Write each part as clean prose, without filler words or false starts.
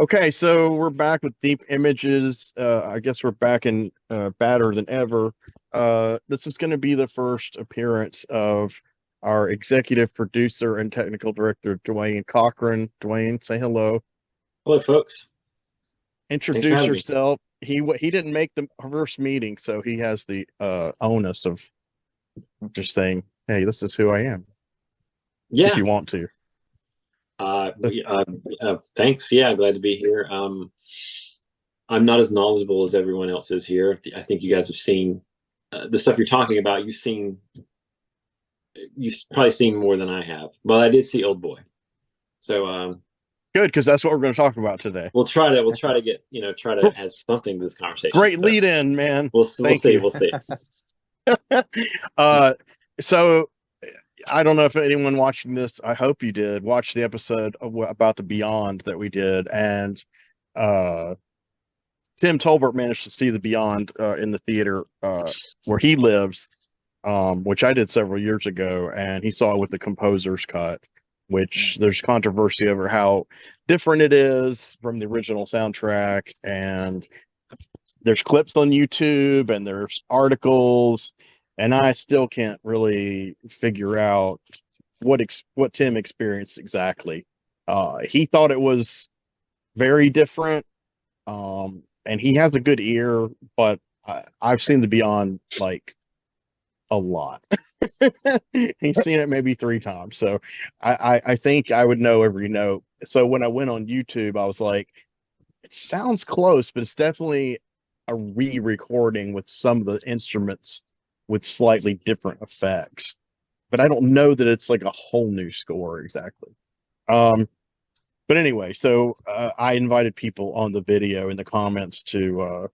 Okay, so we're back with Deep Images. I guess we're back in badder than ever. This is going to be the first appearance of our executive producer and technical director, Duane Cochran. Duane, say hello. Hello, folks. Thanks for Introduce having me. yourself. He didn't make the first meeting, so he has the onus of just saying, "Hey, this is who I am." If Yeah. you want to. Thanks. Yeah, glad to be here. I'm not as knowledgeable as everyone else is here. I think you guys have seen the stuff you're talking about. You've probably seen more than I have. But I did see Old Boy. So Good, because that's what we're going to talk about today. we'll try to get try to add something to this conversation. Great So lead in, man. we'll Thank see. you. We'll see. uh, so I don't know if anyone watching this, I hope you did watch the episode about the Beyond that we did, and uh, Tim Tolbert managed to see the Beyond in the theater where he lives, which I did several years ago, and he saw it with the composer's cut, which there's controversy over how different it is from the original soundtrack, and there's clips on YouTube and there's articles, and I still can't really figure out what Tim experienced exactly. He thought it was very different, and he has a good ear, but I've seen the Beyond like a lot. He's seen it maybe 3 times, so I think I would know every note. So when I went on YouTube, I was like, it sounds close, but it's definitely a re-recording with some of the instruments with slightly different effects. But I don't know that it's like a whole new score exactly. Um, but anyway, so I invited people on the video in the comments to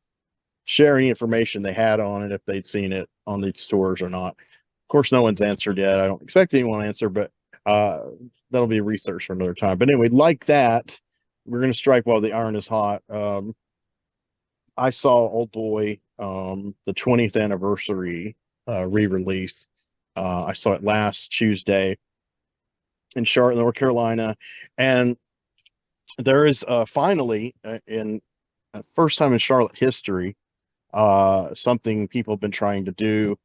share any information they had on it, if they'd seen it on these tours or not. Of course, no one's answered yet. I don't expect anyone to answer, but uh, that'll be research for another time. But anyway, like that, we're going to strike while the iron is hot. I saw Old Boy, the 20th anniversary re-release. I saw it last Tuesday in Charlotte, North Carolina, and there is finally in first time in Charlotte history, something people have been trying to do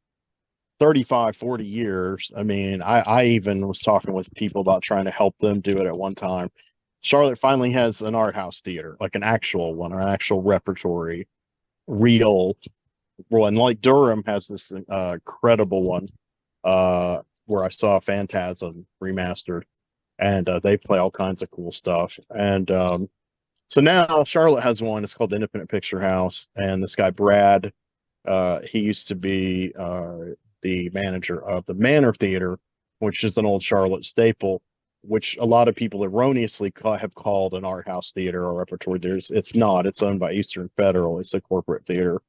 35, 40 years. I mean, I even was talking with people about trying to help them do it at one time. Charlotte finally has an art house theater, like an actual one, or an actual repertory, real one. Like Durham has this credible one where I saw Phantasm remastered, and they play all kinds of cool stuff. And so now Charlotte has one. It's called the Independent Picture House, and this guy Brad, he used to be the manager of the Manor Theater, which is an old Charlotte staple, which a lot of people erroneously have called an art house theater or repertory theater. It's not. It's owned by Eastern Federal. It's a corporate theater.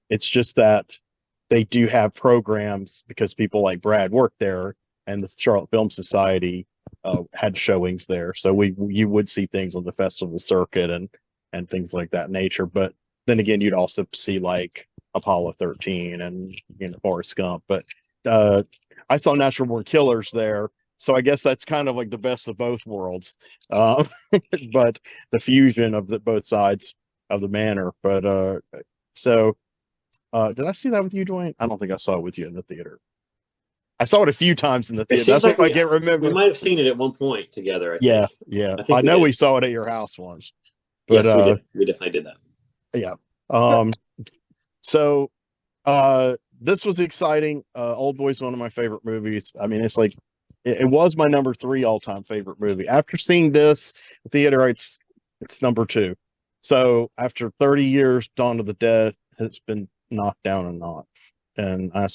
It's just that they do have programs because people like Brad work there, and the Charlotte Film Society had showings there. So you would see things on the festival circuit and things like that nature. But then again, you'd also see like Apollo 13 and Forrest Gump. But uh, I saw Natural Born Killers there, so I guess that's kind of like the best of both worlds. Uh, but the fusion of the both sides of the manor. But so did I see that with you, Dwayne? I don't think I saw it with you in the theater. I saw it a few times in the It theater. seems That's like what I we can't we remember. might have seen it at one point together. I Yeah, think. yeah. I I think we know we did. saw it at your house once, but Yes, we did. We definitely did that. yeah. So this was exciting. Old Boy's one of my favorite movies. I mean, it's like it was my number 3 all-time favorite movie. After seeing this theater, it's number 2. So after 30 years, Dawn of the Dead has been knocked down a notch. And I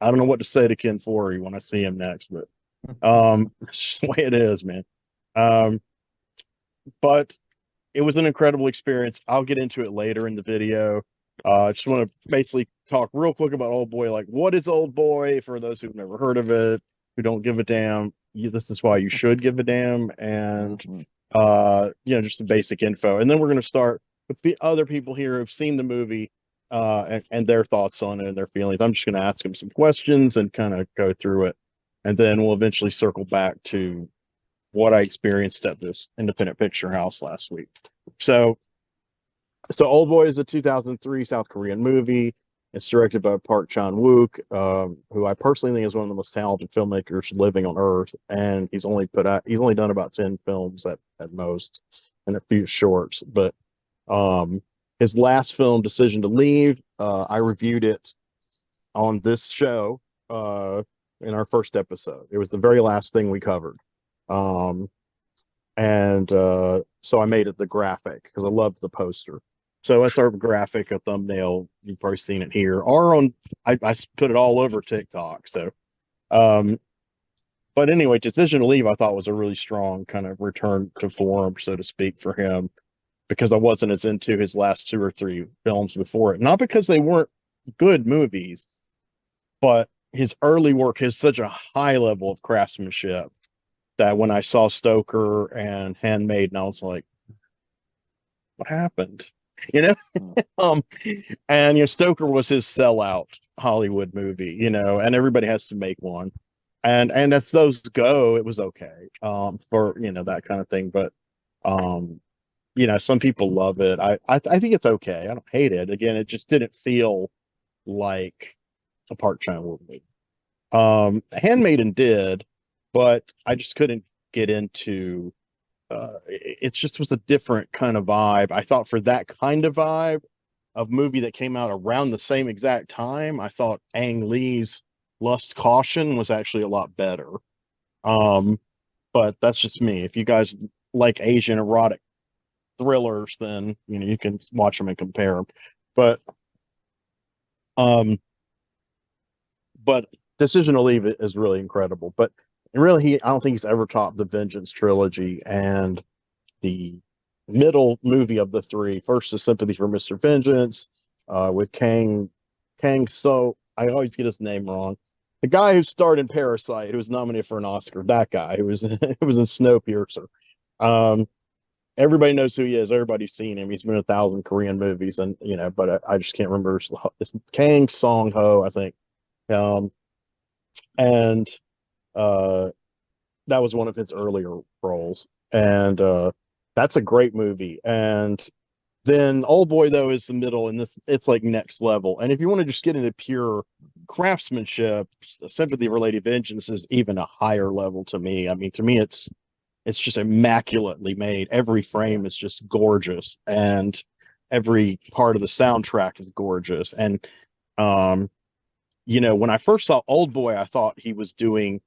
don't know what to say to Ken Foree when I see him next, but it's just the way it is, man. Um, but it was an incredible experience. I'll get into it later in the video. I just want to basically talk real quick about Old Boy. Like, what is Old Boy for those who've never heard of it, who don't give a damn? This is why you should give a damn, and just the basic info. And then we're going to start with the other people here who've seen the movie and their thoughts on it and their feelings. I'm just going to ask them some questions and kind of go through it, and then we'll eventually circle back to what I experienced at this independent picture house last week. So Oldboy is a 2003 South Korean movie. It's directed by Park Chan-wook, who I personally think is one of the most talented filmmakers living on Earth. And he's only done about 10 films at most, and a few shorts. But his last film, Decision to Leave, I reviewed it on this show in our first episode. It was the very last thing we covered. So I made it the graphic because I loved the poster. So that's our graphic, a thumbnail. You've probably seen it here. Or I put it all over TikTok. So, but anyway, Decision to Leave I thought was a really strong kind of return to form, so to speak, for him, because I wasn't as into his last 2 or 3 films before it. Not because they weren't good movies, but his early work has such a high level of craftsmanship that when I saw Stoker and Handmaiden, I was like, what happened? You know? And Stoker was his sellout Hollywood movie, and everybody has to make one. And as those go, it was okay for that kind of thing. But some people love it. I think it's okay. I don't hate it. Again, it just didn't feel like a Park Chan-wook movie. Handmaiden did, but I just couldn't get into it just was a different kind of vibe. I thought for that kind of vibe of movie that came out around the same exact time, I thought Ang Lee's Lust Caution was actually a lot better. But that's just me. If you guys like Asian erotic thrillers, then you can watch them and compare them. But Decision to Leave is really incredible. But really, I don't think he's ever topped the Vengeance trilogy. And the middle movie of the 3, first is Sympathy for Mr. Vengeance, with Kang So. I always get his name wrong. The guy who starred in Parasite, who was nominated for an Oscar, that guy who was in Snowpiercer. Everybody knows who he is. Everybody's seen him. He's been in 1,000 Korean movies, and but I just can't remember. It's Kang Song Ho, I think. And that was one of his earlier roles, and that's a great movie. And then Oldboy, though, is the middle, and it's like next level. And if you want to just get into pure craftsmanship, Sympathy for Lady Vengeance is even a higher level to me. I mean, to me, it's just immaculately made. Every frame is just gorgeous, and every part of the soundtrack is gorgeous. And when I first saw Oldboy, I thought he was doing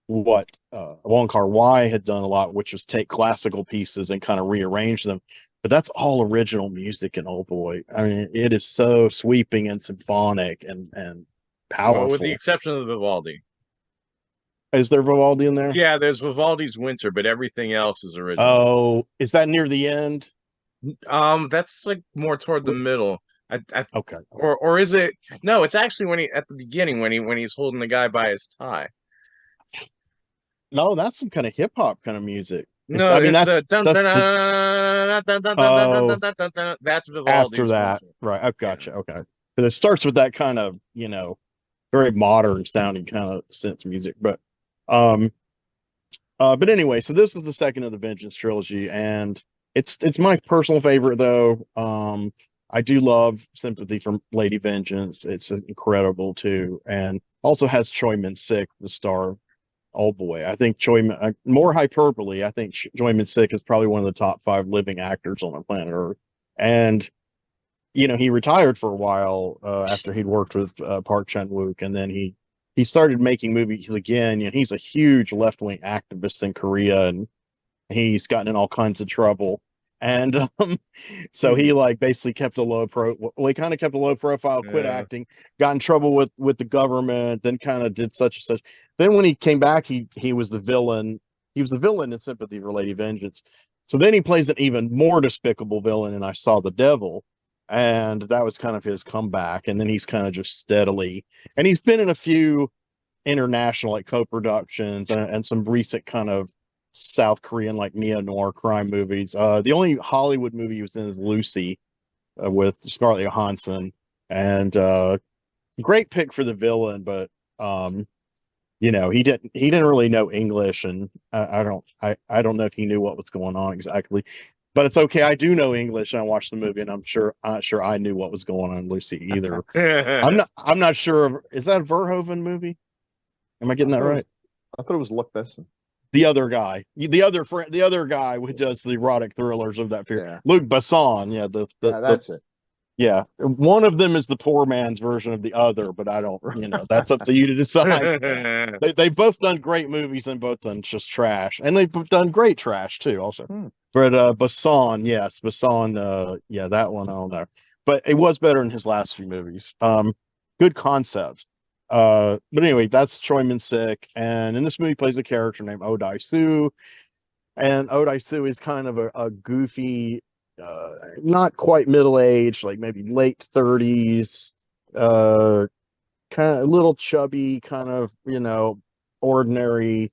what Wong Kar-wai had done a lot, which was take classical pieces and kind of rearrange them. But that's all original music in Oldboy. I mean, it is so sweeping and symphonic and powerful. Well, with the exception of Vivaldi. Is there Vivaldi in there? Yeah, there's Vivaldi's Winter, but everything else is original. Oh, is that near the end? That's like more toward the middle. Okay. Or is it? No, it's actually when at the beginning when he's holding the guy by his tie. No, that's some kind of hip hop kind of music. No, I mean that's Vivaldi's after that, right? I've gotcha. Okay, but it starts with that kind of very modern sounding kind of synth music, but anyway, so this is the second of the Vengeance trilogy, and it's my personal favorite though. I do love Sympathy for Lady Vengeance. It's incredible too, and also has Choi Min-sik, the star Oldboy. I think more hyperbole. I think Choi Min-sik is probably one of the top 5 living actors on the planet Earth. And he retired for a while after he'd worked with Park Chan-wook, and then he started making movies again. He's a huge left-wing activist in Korea, and he's gotten in all kinds of trouble. And so he basically kept a low profile, quit acting, got in trouble with the government, then kind of did such and such. Then when he came back, he was the villain. He was the villain in Sympathy for Lady Vengeance. So then he plays an even more despicable villain in I Saw the Devil. And that was kind of his comeback. And then he's kind of just steadily, and he's been in a few international co-productions and some recent kind of South Korean neo-noir crime movies. The only Hollywood movie he was in is Lucy with Scarlett Johansson, and great pick for the villain. But he didn't really know English, and I don't know if he knew what was going on exactly. But it's okay. I do know English, and I watched the movie, and I'm not sure I knew what was going on, Lucy, either. I'm not sure is that a Verhoeven movie? Am I getting that right? I thought it was Luc Besson. The other guy, the other guy who does the erotic thrillers of that period, Yeah. Luc Besson. Yeah, That's it. yeah. One of them is the poor man's version of the other, but I don't. That's up to you to decide. They both done great movies and both done just trash, and they've done great trash too, also. But Besson, yes, Besson, yeah, that one I don't know, but it was better in his last few movies. Good concept. But anyway, that's Choi Min-sik, and in this movie plays a character named Oh-Dae-soo, and Oh-Dae-soo is kind of a goofy, not quite middle aged, like maybe late 30s, kind of a little chubby, kind of ordinary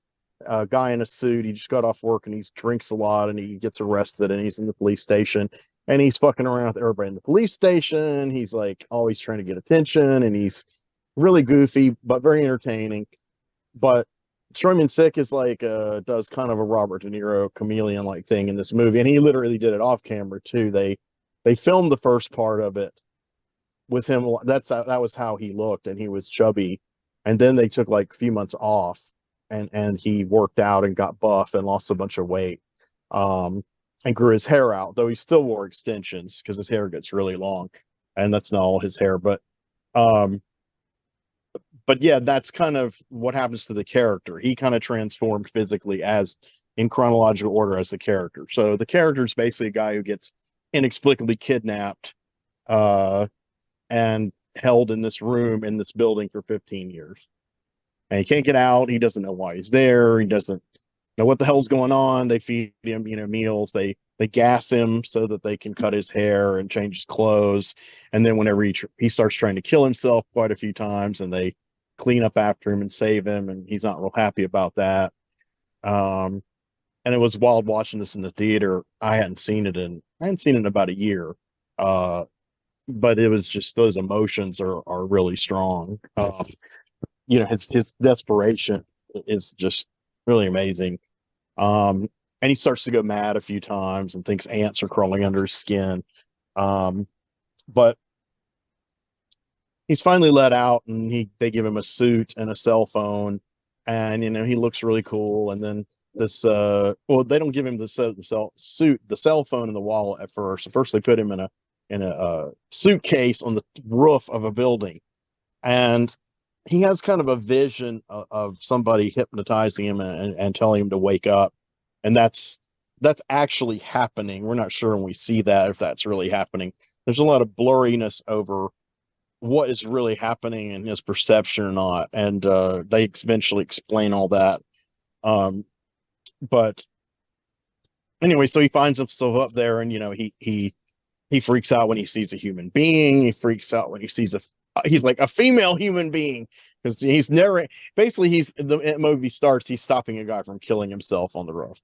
guy in a suit. He just got off work and he drinks a lot and he gets arrested and he's in the police station and he's fucking around with everybody in the police station. He's like always trying to get attention and he's really goofy but very entertaining. But Choi Min-sik is like does kind of a Robert De Niro chameleon like thing in this movie, and he literally did it off camera too. They filmed the first part of it with him. That was how he looked, and he was chubby, and then they took like a few months off, and he worked out and got buff and lost a bunch of weight, and grew his hair out, though he still wore extensions because his hair gets really long, and that's not all his hair, but yeah, that's kind of what happens to the character. He kind of transformed physically as in chronological order as the character. So the character is basically a guy who gets inexplicably kidnapped and held in this room in this building for 15 years. And he can't get out. He doesn't know why he's there. He doesn't know what the hell's going on. They feed him, meals. They gas him so that they can cut his hair and change his clothes. And then whenever he starts trying to kill himself quite a few times, and they clean up after him and save him, and he's not real happy about that. And it was wild watching this in the theater. I hadn't seen it in about a year. But it was just, those emotions are really strong. His desperation is just really amazing. And he starts to go mad a few times and thinks ants are crawling under his skin. But he's finally let out, and they give him a suit and a cell phone, and he looks really cool. And then this they don't give him the suit, the cell phone, and the wallet at first. First they put him in a suitcase on the roof of a building, and he has kind of a vision of somebody hypnotizing him and telling him to wake up, and that's actually happening. We're not sure when we see that if that's really happening. There's a lot of blurriness over what is really happening in his perception or not, and they eventually explain all that. But anyway, so he finds himself up there, and he freaks out when he sees a human being. He freaks out when he sees he's like a female human being, because the movie starts, he's stopping a guy from killing himself on the roof,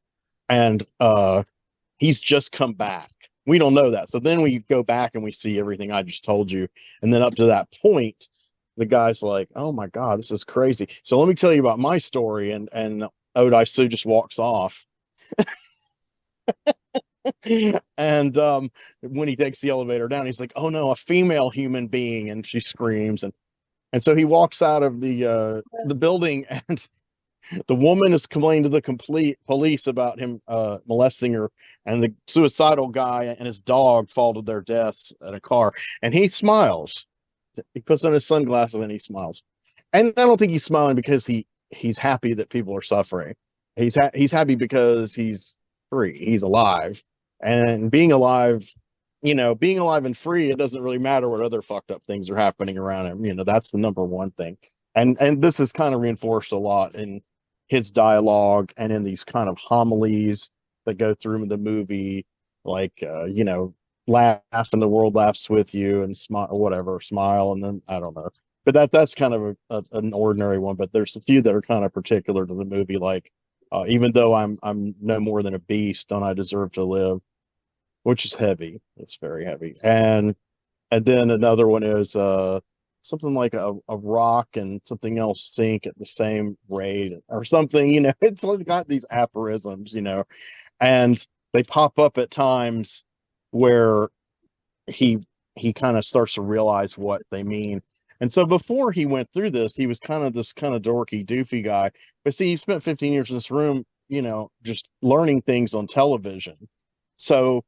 and he's just come back. We don't know that. So then we go back and we see everything I just told you. And then up to that point, the guy's like, oh my God, this is crazy. So let me tell you about my story. And Oh-Dae-soo just walks off. And when he takes the elevator down, he's like, oh no, a female human being. And she screams. And so he walks out of the building, and the woman is complaining to the police about him molesting her, and the suicidal guy and his dog fall to their deaths in a car, and he smiles. He puts on his sunglasses and he smiles. And I don't think he's smiling because he's happy that people are suffering. He's happy because he's free. He's alive. And being alive and free, it doesn't really matter what other fucked up things are happening around him. That's the number one thing. And this is kind of reinforced a lot in his dialogue and in these kind of homilies that go through the movie, like laugh and the world laughs with you, and smile, and then I don't know. But that's kind of an ordinary one. But there's a few that are kind of particular to the movie, like even though I'm no more than a beast, don't I deserve to live, which is heavy. It's very heavy. And then another one is something like a rock and something else sink at the same rate or something, you know. It's like got these aphorisms, you know, and they pop up at times where he he kind of starts to realize what they mean. And so before he went through this, he was kind of this kind of dorky, doofy guy. But see, he spent 15 years in this room, you know, just learning things on television. So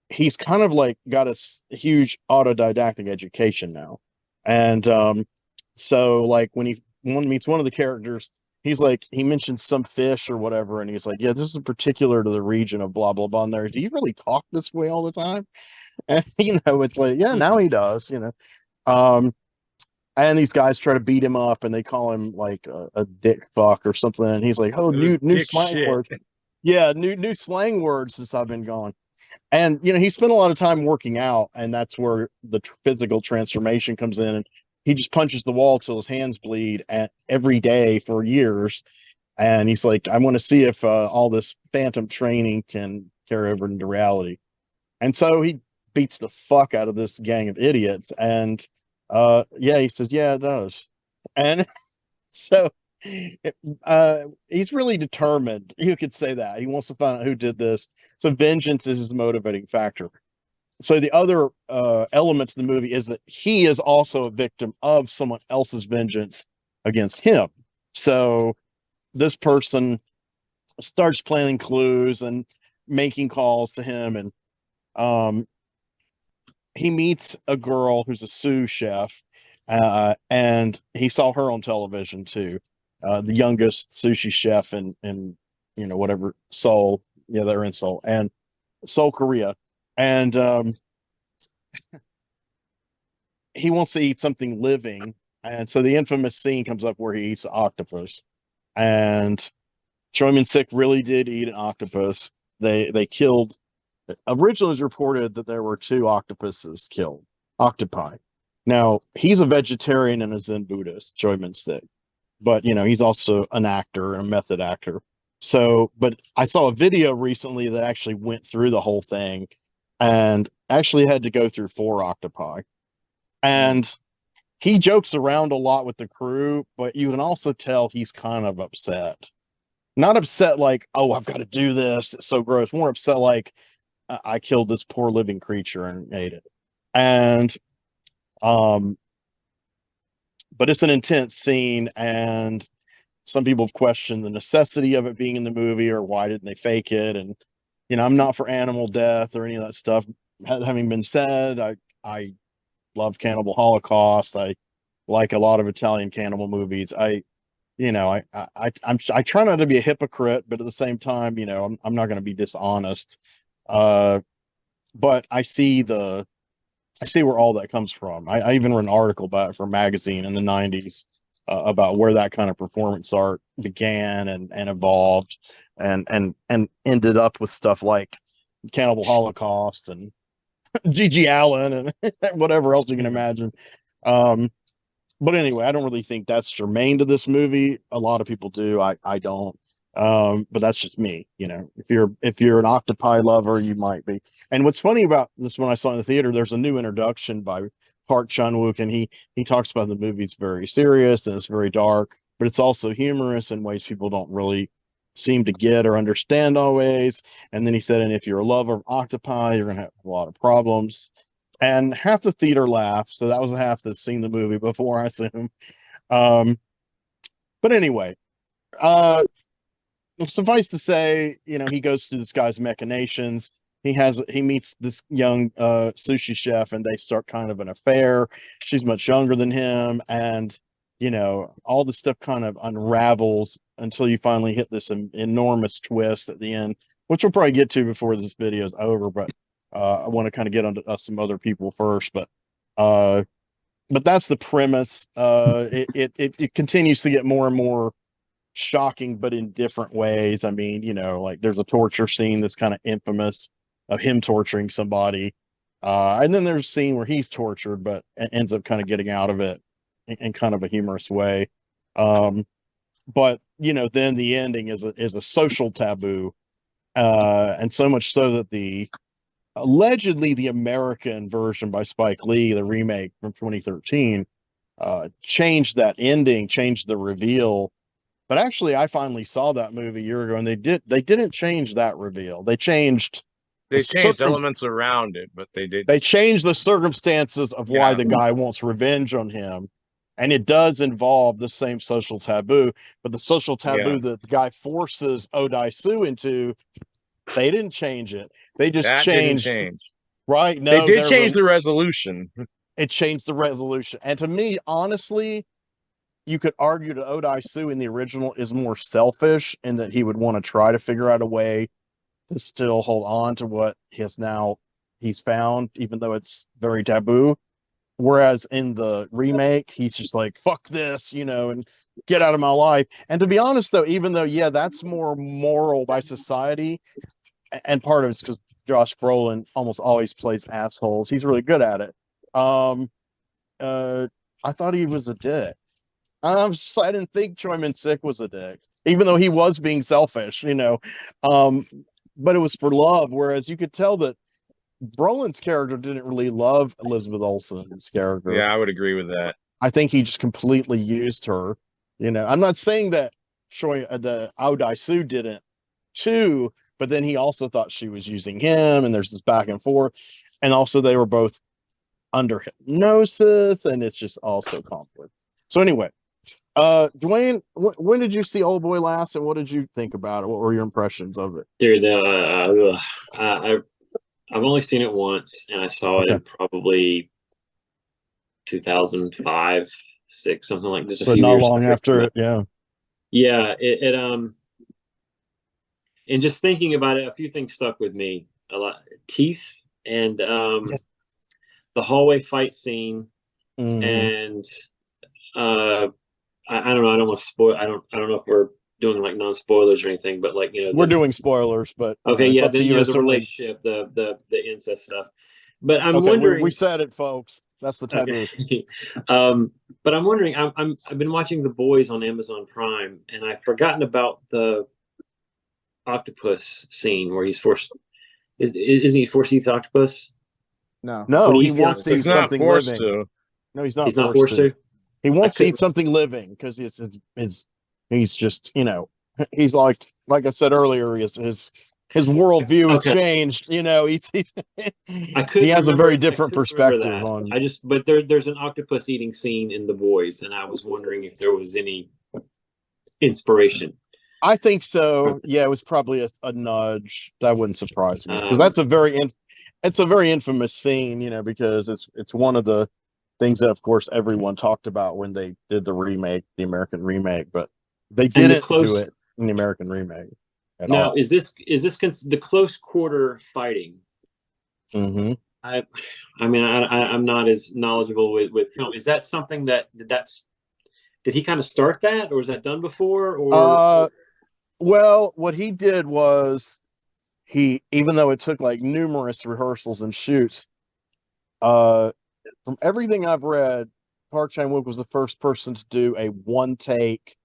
he's kind of like got a huge autodidactic education now. And so like when he meets one of the characters, he's like, he mentions some fish or whatever, and he's like, yeah, this is particular to the region of blah blah blah. And there, do you really talk this way all the time? And you know, it's like, yeah, now he does, you know. Um, and these guys try to beat him up, and they call him like a dick fuck or something. And he's like, oh, It was new dick slang shit. words. Yeah, new slang words since I've been gone. And you know, he spent a lot of time working out, and that's where the physical transformation comes in. And he just punches the wall till his hands bleed every day for years. And he's like, I want to see if all this phantom training can carry over into reality. And so he beats the fuck out of this gang of idiots. And yeah, he says, yeah, it does. And so he's really determined. You could say that. He wants to find out who did this. So vengeance is his motivating factor. So the other element to the movie is that he is also a victim of someone else's vengeance against him. So this person starts planting clues and making calls to him, and he meets a girl who's a sous chef, and he saw her on television too. The youngest sushi chef in you know, whatever, Seoul. Yeah, they're in Seoul and Seoul, Korea. And he wants to eat something living. And so the infamous scene comes up where he eats octopus. And Choi Min-sik really did eat an octopus. They killed. Originally, it was reported that there were 2 octopuses killed, octopi. Now he's a vegetarian and a Zen Buddhist, Choi Min-sik, but you know, he's also an actor and a method actor. So, but I saw a video recently that actually went through the whole thing, and actually had to go through 4 octopi. And he jokes around a lot with the crew, but you can also tell he's kind of upset. Not upset like, oh, I've got to do this, it's so gross. More upset like, I killed this poor living creature and ate it. And but it's an intense scene, and some people have questioned the necessity of it being in the movie, or why didn't they fake it. And you know, I'm not for animal death or any of that stuff. Having been said, I love Cannibal Holocaust. I like a lot of Italian cannibal movies. You know, I try not to be a hypocrite, but at the same time, you know, I'm not going to be dishonest. But I see where all that comes from. I even read an article about it for a magazine in the 90s about where that kind of performance art began and evolved and ended up with stuff like Cannibal Holocaust and Gigi Allen and whatever else you can imagine. But anyway, I don't really think that's germane to this movie. A lot of people do. I don't. But that's just me. You know, if you're an octopi lover, you might be. And what's funny about this one I saw in the theater, there's a new introduction by Park Chan-wook, and he talks about the movie. It's very serious and it's very dark, but it's also humorous in ways people don't really seem to get or understand always. And then he said, and if you're a lover of octopi, you're gonna have a lot of problems. And half the theater laughed, so that was half that's seen the movie before, I assume. But anyway, suffice to say, you know, he goes through this guy's machinations. He meets this young sushi chef, and they start kind of an affair. She's much younger than him, and you know, all the stuff kind of unravels until you finally hit this enormous twist at the end, which we'll probably get to before this video is over. But I want to kind of get onto some other people first. But that's the premise. It continues to get more and more shocking, but in different ways. I mean, you know, like there's a torture scene that's kind of infamous of him torturing somebody. And then there's a scene where he's tortured, but ends up kind of getting out of it in kind of a humorous way. But you know, then the ending is a social taboo. And so much so that allegedly the American version by Spike Lee, the remake from 2013, changed that ending, changed the reveal. But actually, I finally saw that movie a year ago, and they didn't change that reveal. They changed elements around it, but they did. They changed the circumstances of why Yeah. the guy wants revenge on him. And it does involve the same social taboo, but the social taboo that the guy forces Odai-Sue into, they didn't change it. They just That didn't change. Right? No, they did change the resolution. It changed the resolution. And to me, honestly, you could argue that Odai-Sue in the original is more selfish in that he would want to try to figure out a way to still hold on to what he's found, even though it's very taboo. Whereas in the remake, he's just like, fuck this, and get out of my life. And to be honest, though, even though, yeah, that's more moral by society, and part of it's because Josh Brolin almost always plays assholes. He's really good at it. I thought he was a dick. I didn't think Choi Min-sik was a dick, even though he was being selfish, but it was for love. Whereas you could tell that Brolin's character didn't really love Elizabeth Olsen's character. Yeah, I would agree with that. I think he just completely used her. I'm not saying that the Odai-Sue didn't too, but then he also thought she was using him, and there's this back and forth. And also they were both under hypnosis, and it's just also conflict. So anyway, Duane, when did you see Oldboy last, and what did you think about it? What were your impressions of it? Dude, I've only seen it once, and I saw it in probably 2005, 6, something like this. So a few not years long after it, yeah. It and just thinking about it, a few things stuck with me a lot. Teeth and the hallway fight scene, and I don't know. I don't want to spoil. I don't know if we're doing like non-spoilers or anything, but like we're doing spoilers. But okay, yeah, the relationship, the incest stuff. But I'm wondering. We said it, folks. That's the taboo. Okay. But I'm wondering. I've been watching The Boys on Amazon Prime, and I've forgotten about the octopus scene where he's forced. Isn't he forced to eat the octopus? No, he wants to eat something living. No, he's not forced to. He wants to eat something living because he's just he's like I said earlier, his worldview has changed. He has a very different perspective on. But there's an octopus eating scene in The Boys, and I was wondering if there was any inspiration. I think so. Yeah, it was probably a nudge. That wouldn't surprise me because that's a very infamous scene. Because it's one of the things that, of course, everyone talked about when they did the American remake, but they didn't do it in the American remake. Now, is this the close quarter fighting? Mm-hmm. I'm not as knowledgeable with film. Is that something did he kind of start that, or was that done before? Or well, what he did was even though it took like numerous rehearsals and shoots, from everything I've read, Park Chan-wook was the first person to do a one take,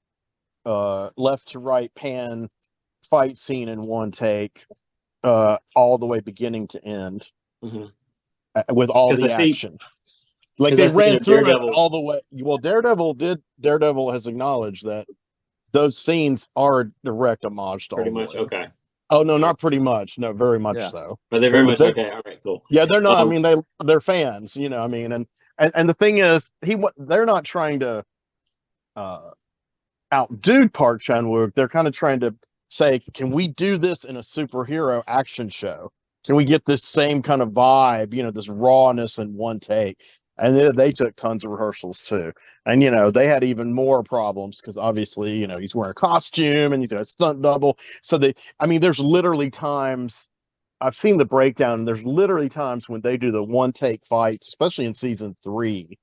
left to right pan fight scene in one take, all the way beginning to end, with all the action. Like they ran through it all the way. Well, Daredevil has acknowledged that those scenes are direct homage to pretty much. Okay. Oh no, not pretty much. No, very much so. But they're very much okay. All right, cool. Yeah, they're not. I mean, they're fans. And the thing is, they're not trying to outdo Park Chan-wook. They're kind of trying to say, can we do this in a superhero action show? Can we get this same kind of vibe? This rawness in one take. And they took tons of rehearsals too. And, they had even more problems because obviously, he's wearing a costume and he's got a stunt double. So there's literally times I've seen the breakdown. And there's literally times when they do the one take fights, especially in season 3,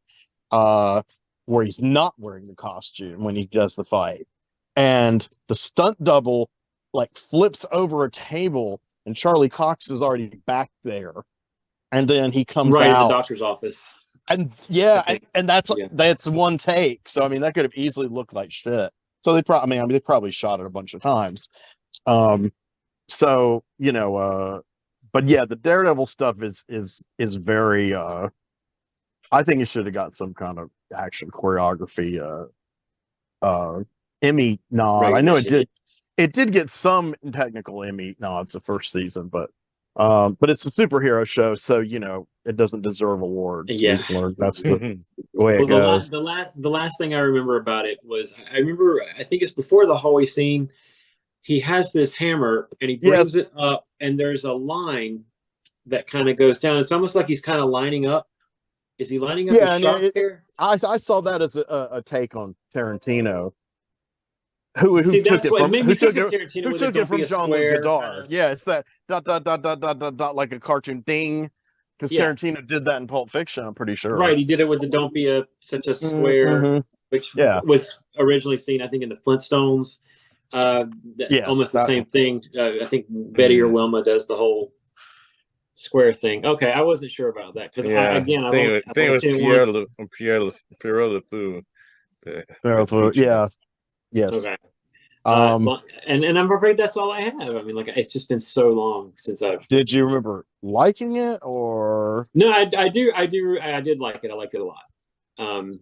where he's not wearing the costume when he does the fight. And the stunt double like flips over a table and Charlie Cox is already back there. And then he comes out in the doctor's office. And and that's one take. So that could have easily looked like shit. So they probably shot it a bunch of times. But yeah, the Daredevil stuff is very I think it should have got some kind of action choreography Emmy nod. I know it Recognition. did. It did get some technical Emmy nods the first season, but it's a superhero show, so it doesn't deserve awards. Yeah. We've learned that's the way it Well, goes. the last thing I remember about it was I remember I think it's before the hallway scene. He has this hammer and he brings Yes. it up, and there's a line that kind of goes down. It's almost like he's kind of lining up. Is he lining up Yeah, his and shot here? I saw that as a take on Tarantino, who See, took that's it what it from made me think of Tarantino who with it. took it Don't be from a Jean-Luc square. Godard. Yeah, it's that dot dot dot dot dot dot dot like a cartoon ding, because Yeah. Tarantino did that in Pulp Fiction. I'm pretty sure. Right, he did it with the "Don't be such a square," Mm-hmm. which Yeah. was originally seen, I think, in the Flintstones. Yeah, almost the that same one. thing. I think Betty or Wilma does the whole square thing. Okay, I wasn't sure about that because I I've think it only was seen it Pierre once. Pierre LeFou. Yeah. Yes. Okay. Um, and I'm afraid that's all I have. I mean, like it's just been so long since I've. did you remember liking it or? No, I did like it. I liked it a lot. And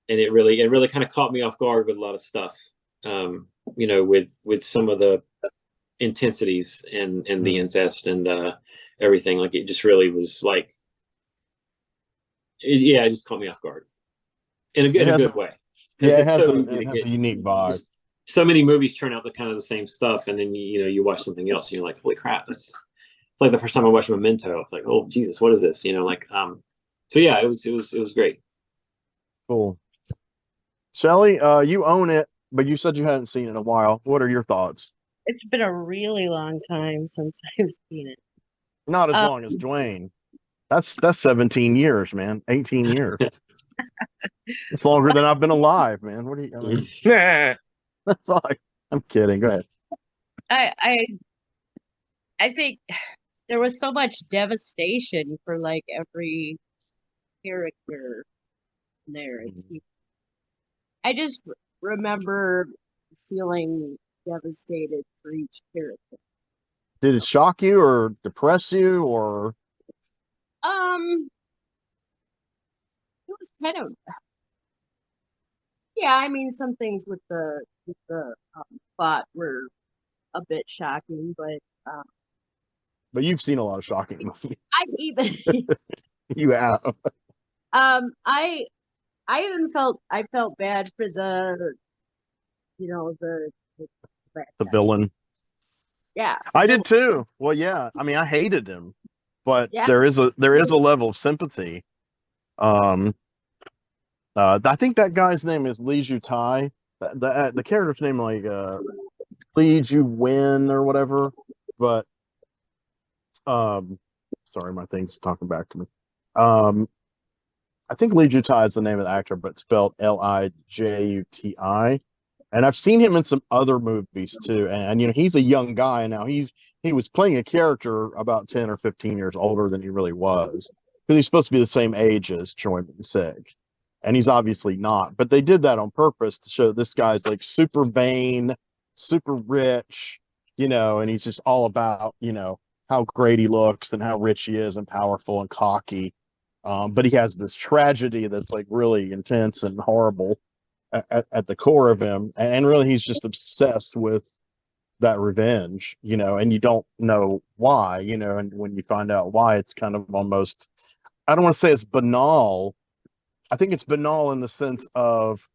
it really kind of caught me off guard with a lot of stuff. With some of the intensities and the incest and everything. Like it just really was like, it just caught me off guard in a good way. Yeah, it has so a unique vibe. So many movies turn out the kind of the same stuff, and then you watch something else, and you're like, holy crap! It's like the first time I watched Memento. It's like, oh Jesus, what is this? So yeah, it was great. Cool. Shelly, you own it, but you said you hadn't seen it in a while. What are your thoughts? It's been a really long time since I've seen it. Not as long as Duane. That's 17 years, man. 18 years. It's longer than I've been alive, man. What are you? That's fine. I'm kidding. Go ahead. I think there was so much devastation for like every character there. I just remember feeling devastated for each character. Did it shock you or depress you or? It was kind of, yeah. I mean, some things with the plot were a bit shocking, but you've seen a lot of shocking movies. I even You have. I even felt bad for the the villain. Yeah, I did too. Well, yeah. I mean, I hated him, but yeah. there is a level of sympathy. I think that guy's name is Lee Ju Tai. The character's name like Lee Ju Win or whatever. But sorry, my thing's talking back to me. I think Lee Ju Tai is the name of the actor, but spelled Lijuti. And I've seen him in some other movies too. And he's a young guy now. He was playing a character about 10 or 15 years older than he really was. Because he's supposed to be the same age as Choi Min-sik. And he's obviously not. But they did that on purpose to show this guy's like super vain, super rich, and he's just all about, how great he looks and how rich he is and powerful and cocky. But he has this tragedy that's like really intense and horrible at the core of him, and really he's just obsessed with that revenge, and you don't know why, and when you find out why, it's kind of almost, I don't want to say it's banal. I think it's banal in the sense of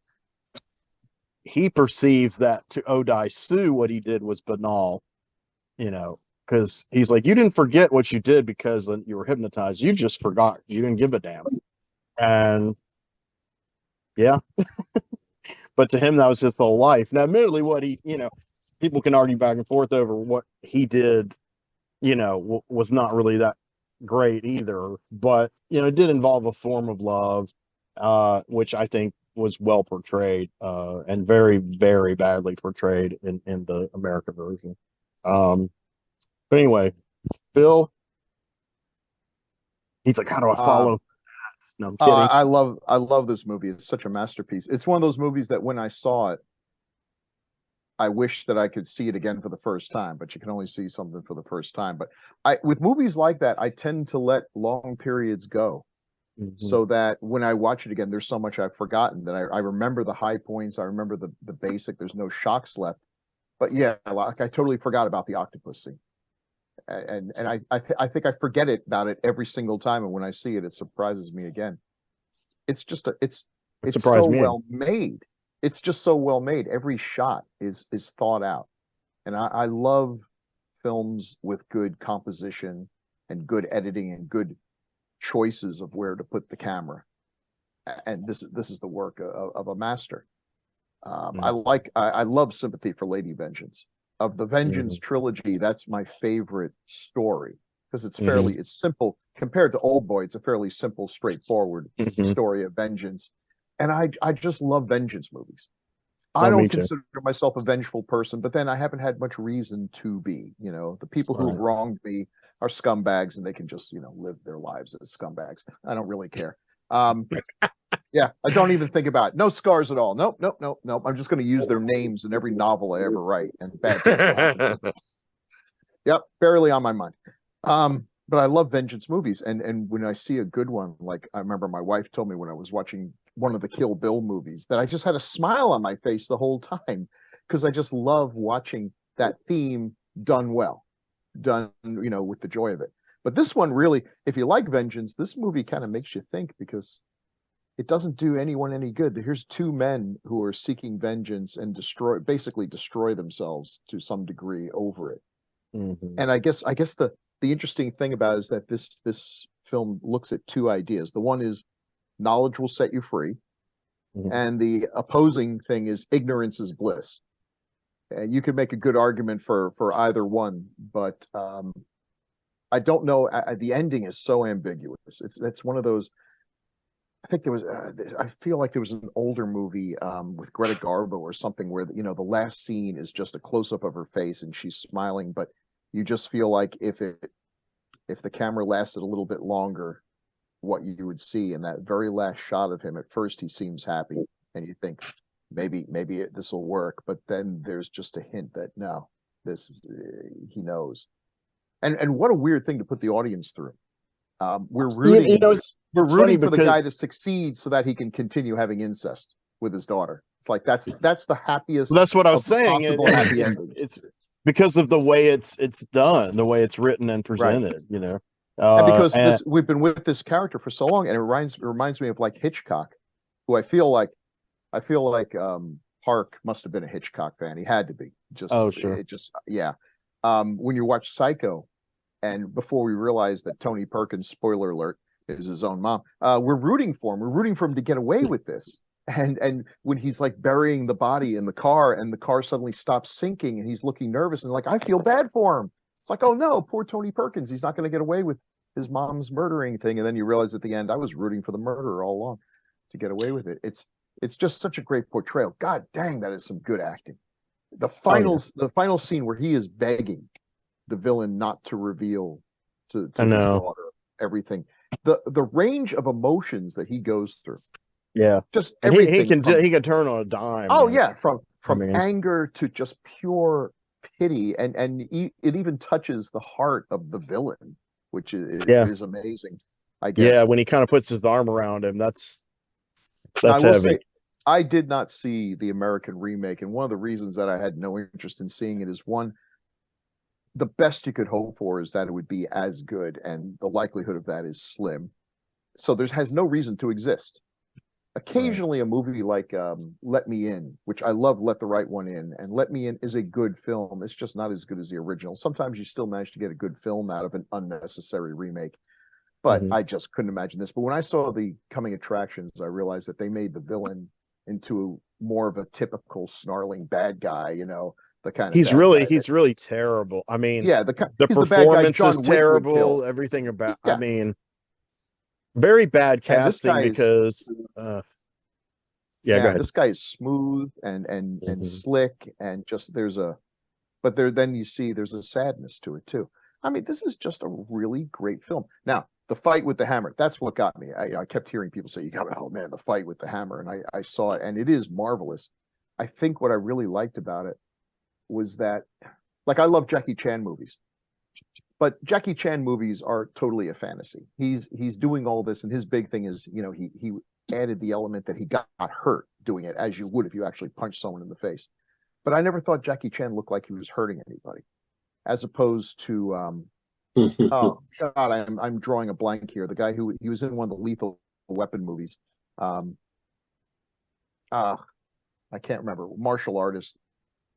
he perceives that to Odai Sue what he did was banal, because he's like, you didn't forget what you did because you were hypnotized, you just forgot, you didn't give a damn. And yeah. But to him, that was his whole life. Now, admittedly, what he, people can argue back and forth over what he did, was not really that great either. But, it did involve a form of love, which I think was well portrayed and very, very badly portrayed in the American version. But anyway, Bill, he's like, how do I follow? No, I'm kidding. I love this movie. It's such a masterpiece. It's one of those movies that when I saw it, I wish that I could see it again for the first time, but you can only see something for the first time. But with movies like that, I tend to let long periods go. so that when I watch it again, there's so much I've forgotten that I remember the high points. I remember the basic. There's no shocks left. But yeah, like I totally forgot about the octopus scene, and I think I forget about it every single time, and when I see it, it surprises me again. It's just it's so well made. It's just so well made. Every shot is thought out, and I love films with good composition and good editing and good choices of where to put the camera. And this is the work of a master. I love Sympathy for Lady Vengeance. Of the Vengeance trilogy, that's my favorite story because it's it's simple compared to Oldboy. It's a fairly simple, straightforward story of vengeance, and I just love vengeance movies. I don't consider myself a vengeful person, but then I haven't had much reason to be. You know, the people who have wronged me are scumbags, and they can just live their lives as scumbags. I don't really care. Yeah, I don't even think about it. No scars at all. Nope. I'm just going to use their names in every novel I ever write, and bad things will happen. Yep, barely on my mind. But I love vengeance movies, and when I see a good one, like I remember my wife told me when I was watching one of the Kill Bill movies that I just had a smile on my face the whole time because I just love watching that theme done well, done with the joy of it. But this one really, if you like vengeance, this movie kind of makes you think because it doesn't do anyone any good. Here's two men who are seeking vengeance and basically destroy themselves to some degree over it. And I guess the interesting thing about it is that this film looks at two ideas. The one is knowledge will set you free, and the opposing thing is ignorance is bliss. And you could make a good argument for either one, but I don't know. The ending is so ambiguous. It's one of those. I think there was. I feel like there was an older movie with Greta Garbo or something where the last scene is just a close up of her face and she's smiling, but you just feel like if the camera lasted a little bit longer, what you would see in that very last shot of him. At first, he seems happy, and you think maybe this will work, but then there's just a hint that no, this is he knows. And what a weird thing to put the audience through. We're rooting. We're rooting for the guy to succeed so that he can continue having incest with his daughter. It's like that's the happiest. Well, that's what I was saying. It's because of the way it's done, the way it's written and presented. Right. And because we've been with this character for so long, and it reminds me of like Hitchcock, who I feel like Park must have been a Hitchcock fan. He had to be. Sure. When you watch Psycho. And before we realize that Tony Perkins, spoiler alert, is his own mom, we're rooting for him. We're rooting for him to get away with this. And when he's like burying the body in the car and the car suddenly stops sinking and he's looking nervous and like, I feel bad for him. It's like, oh no, poor Tony Perkins. He's not going to get away with his mom's murdering thing. And then you realize at the end, I was rooting for the murderer all along to get away with it. It's just such a great portrayal. God dang, that is some good acting. The final scene where he is begging the villain not to reveal to his daughter everything. The range of emotions that he goes through. Yeah, just everything. He can turn on a dime. Oh yeah, from anger to just pure pity, and it even touches the heart of the villain, which is amazing. I guess. Yeah, when he kind of puts his arm around him, that's heavy. I did not see the American remake, and one of the reasons that I had no interest in seeing it is one. The best you could hope for is that it would be as good, and the likelihood of that is slim. So has no reason to exist. Occasionally, a movie like Let Me In, which I love, Let the Right One In, and Let Me In is a good film. It's just not as good as the original. Sometimes you still manage to get a good film out of an unnecessary remake, but I just couldn't imagine this. But when I saw the coming attractions, I realized that they made the villain into more of a typical snarling bad guy, the kind of he's really terrible. I mean, the performance is terrible. Everything about, I mean, very bad casting because, go ahead. This guy is smooth and slick, and just then you see there's a sadness to it too. I mean, this is just a really great film. Now, the fight with the hammer, that's what got me. I kept hearing people say, oh man, the fight with the hammer, and I saw it, and it is marvelous. I think what I really liked about it was that, like, I love Jackie Chan movies, But Jackie Chan movies are totally a fantasy. He's doing all this, and his big thing is, you know, he added the element that he got hurt doing it, as you would if you actually punched someone in the face. But I never thought Jackie Chan looked like he was hurting anybody, as opposed to oh God, I'm drawing a blank here. The guy who he was in one of the Lethal Weapon movies. I can't remember. Martial artist.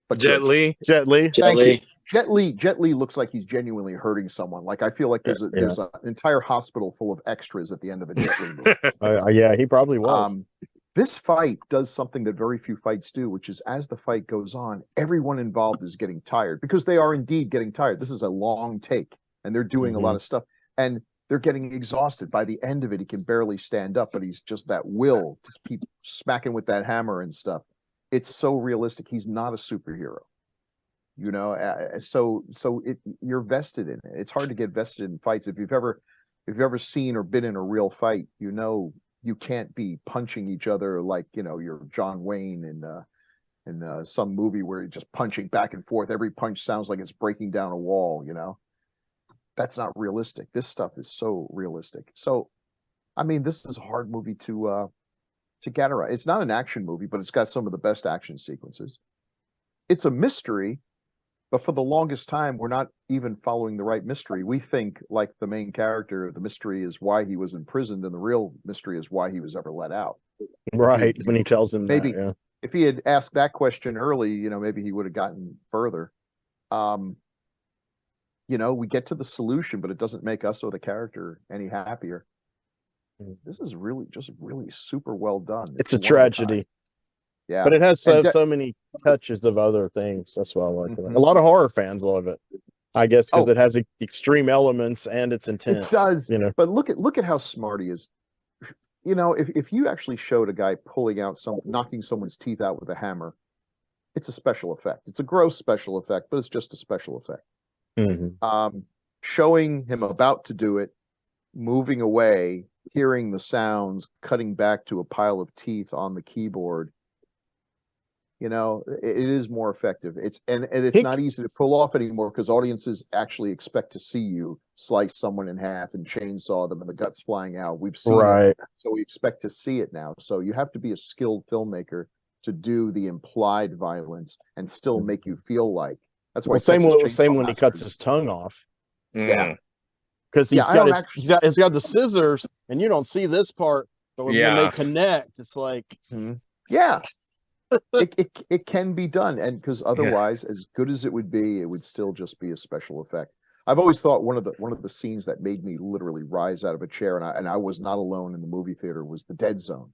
But Jet Li. Jet Li. Thank you. Jet Li looks like he's genuinely hurting someone. Like I feel like there's an entire hospital full of extras at the end of a Jet Li movie. Yeah, he probably was. This fight does something that very few fights do, which is as the fight goes on, everyone involved is getting tired because they are indeed getting tired. This is a long take and they're doing a lot of stuff and they're getting exhausted. By the end of it, he can barely stand up, but he's just that will to keep smacking with that hammer and stuff. It's so realistic. He's not a superhero, you know. So you're vested in it. It's hard to get vested in fights. If you've ever seen or been in a real fight, you know you can't be punching each other like, you know, you're John Wayne in some movie where you're just punching back and forth. Every punch sounds like it's breaking down a wall, you know. That's not realistic. This stuff is so realistic. So, I mean, this is a hard movie to get around. It's not an action movie, but it's got some of the best action sequences. It's a mystery, but for the longest time, we're not even following the right mystery. We think, like the main character, the mystery is why he was imprisoned, and the real mystery is why he was ever let out. Right, when he tells him maybe that, if he had asked that question early, you know, maybe he would have gotten further. You know, we get to the solution, but it doesn't make us or the character any happier. This is really super well done. It's a tragedy. Yeah, but it has so many touches of other things. That's why I like it. A lot of horror fans love it, I guess, because it has extreme elements and it's intense. It does, you know. But look at how smart he is. You know, if you actually showed a guy knocking someone's teeth out with a hammer, it's a special effect. It's a gross special effect, but it's just a special effect. Showing him about to do it, moving away, hearing the sounds, cutting back to a pile of teeth on the keyboard. You know, it is more effective. It's not easy to pull off anymore because audiences actually expect to see you slice someone in half and chainsaw them and the guts flying out. We've seen it, so we expect to see it now. So you have to be a skilled filmmaker to do the implied violence and still make you feel like. That's why. Same when he cuts his tongue off. Yeah, because he's got the scissors, and you don't see this part, but when they connect, it's like, it can be done, and because otherwise, as good as it would still just be a special effect. I've always thought one of the scenes that made me literally rise out of a chair, and I was not alone in the movie theater, was the Dead Zone,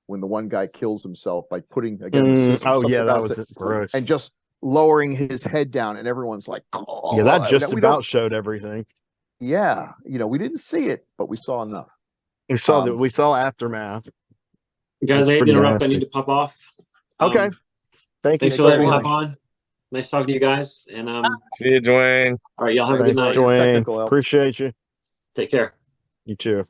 when the one guy kills himself by putting again the scissors, that was gross, and just lowering his head down, and everyone's like, oh, that just about showed everything. Yeah, you know, we didn't see it, but we saw enough. We saw aftermath. Guys, I hate to interrupt. I need to pop off. Okay. Thanks for letting me hop on. Nice talking to you guys. And see you, Duane. All right, y'all have a good night. Duane. Appreciate you. Take care. You too.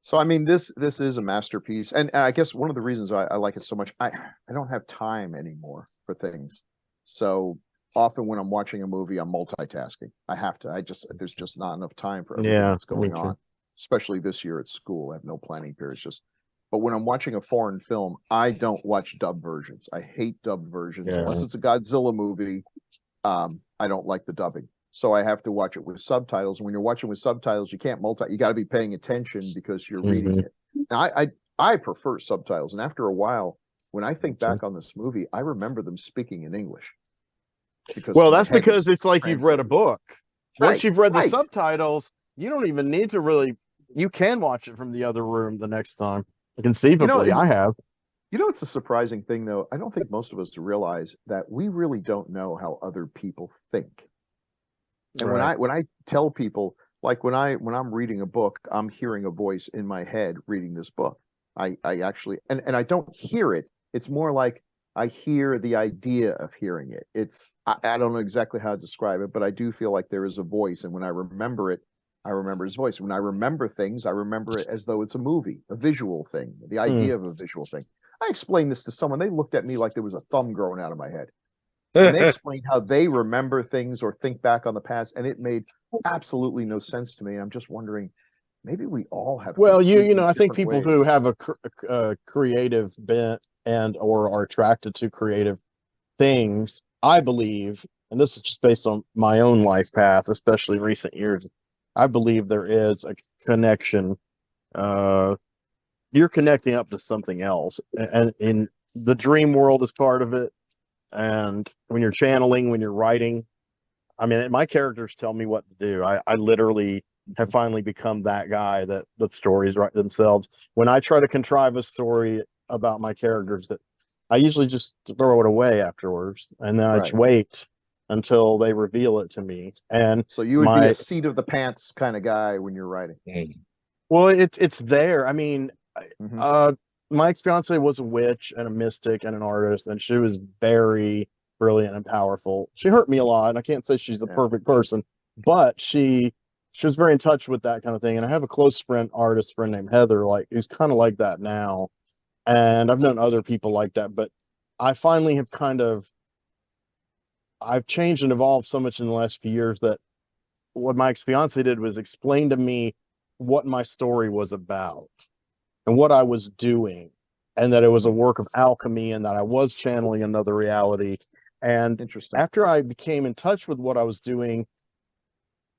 So I mean, this is a masterpiece, and I guess one of the reasons I like it so much, I don't have time anymore for things. So often when I'm watching a movie, I'm multitasking. I have to. There's just not enough time for everything that's going on. Especially this year at school, I have no planning periods. But when I'm watching a foreign film, I don't watch dubbed versions. I hate dubbed versions unless it's a Godzilla movie. I don't like the dubbing, so I have to watch it with subtitles. And when you're watching with subtitles, you can't You got to be paying attention because you're reading it. Now, I prefer subtitles, and after a while, when I think back on this movie, I remember them speaking in English. That's because it's like you've read a book. Once you've read the subtitles, you don't even need to really. You can watch it from the other room the next time. Conceivably, I have. You know, it's a surprising thing, though. I don't think most of us realize that we really don't know how other people think. And when I tell people, like when I'm reading a book, I'm hearing a voice in my head reading this book. I actually, and I don't hear it. It's more like I hear the idea of hearing it. I don't know exactly how to describe it, but I do feel like there is a voice. And when I remember it, I remember his voice. When I remember things, I remember it as though it's a movie, a visual thing, the idea of a visual thing. I explained this to someone. They looked at me like there was a thumb growing out of my head. And they explained how they remember things or think back on the past, and it made absolutely no sense to me. I'm just wondering, maybe we all have. Well, I think different people ways. who have a creative bent and or are attracted to creative things, I believe, and this is just based on my own life path, especially in recent years, I believe there is a connection. You're connecting up to something else, and in the dream world is part of it. And when you're channeling, when you're writing, I mean, my characters tell me what to do. I literally have finally become that guy that the stories write themselves. When I try to contrive a story about my characters, that I usually just throw it away afterwards, and then I just wait until they reveal it to me. And so you would be a seat of the pants kind of guy when you're writing. Well, it's there. I mean, my ex-fiance was a witch and a mystic and an artist, and she was very brilliant and powerful. She hurt me a lot, and I can't say she's the perfect person, but she was very in touch with that kind of thing. And I have a close artist friend named Heather, who's kind of like that now. And I've known other people like that, but I finally have I've changed and evolved so much in the last few years that what my ex-fiance did was explain to me what my story was about and what I was doing, and that it was a work of alchemy, and that I was channeling another reality. And after I became in touch with what I was doing,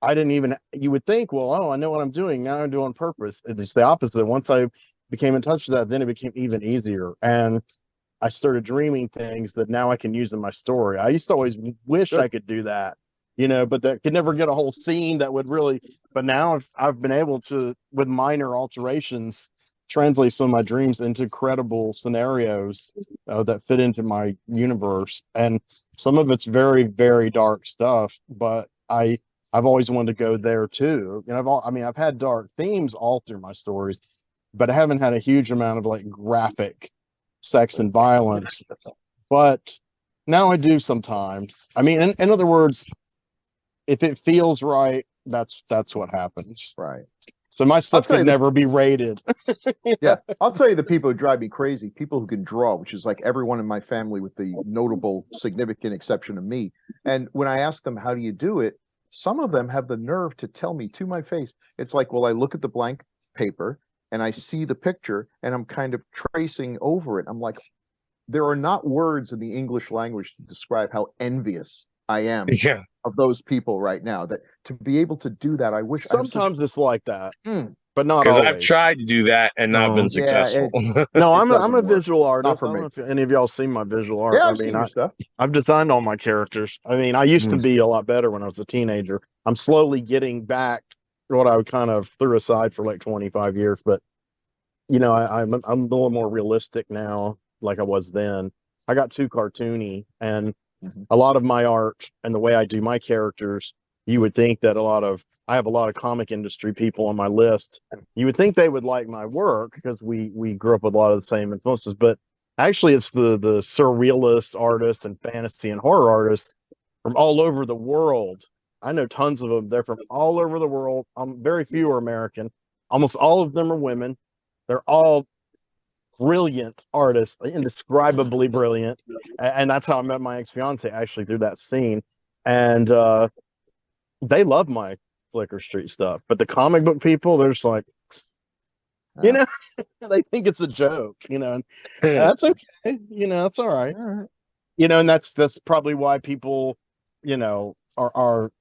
you would think, well, I know what I'm doing. Now I'm doing on purpose. It's the opposite. Once I became in touch with that, then it became even easier. And I started dreaming things that now I can use in my story. I used to always wish I could do that, but that could never get a whole scene that would really, but now I've been able to, with minor alterations, translate some of my dreams into credible scenarios that fit into my universe. And some of it's very, very dark stuff, but I've always wanted to go there too. I've had dark themes all through my stories, but I haven't had a huge amount of graphic sex and violence. But now I do sometimes. I mean, in other words, if it feels right, that's what happens. Right. So my stuff could never be rated. Yeah, I'll tell you the people who drive me crazy, people who can draw, which is like everyone in my family with the notable, significant exception of me. And when I ask them, how do you do it? Some of them have the nerve to tell me to my face. It's like, well, I look at the blank paper and I see the picture and I'm kind of tracing over it. I'm like, there are not words in the English language to describe how envious I am of those people right now, that to be able to do that. I wish sometimes it's like that, but not because always. I've tried to do that and not been successful. No, I'm a visual artist. I don't know if any of y'all seen my visual art. Yeah, I've seen your stuff. I've designed all my characters. I mean, I used to be a lot better when I was a teenager. I'm slowly getting back what I kind of threw aside for 25 years, but I'm a little more realistic now, like I was then. I got too cartoony, and a lot of my art and the way I do my characters, you would think that I have a lot of comic industry people on my list. You would think they would like my work because we grew up with a lot of the same influences, but actually it's the surrealist artists and fantasy and horror artists from all over the world. I know tons of them. They're from all over the world. Very few are American. Almost all of them are women. They're all brilliant artists, indescribably brilliant. And that's how I met my ex-fiance, actually, through that scene. And they love my Flickr Street stuff. But the comic book people, they're just like, they think it's a joke, and that's okay. That's all right. And that's probably why people, are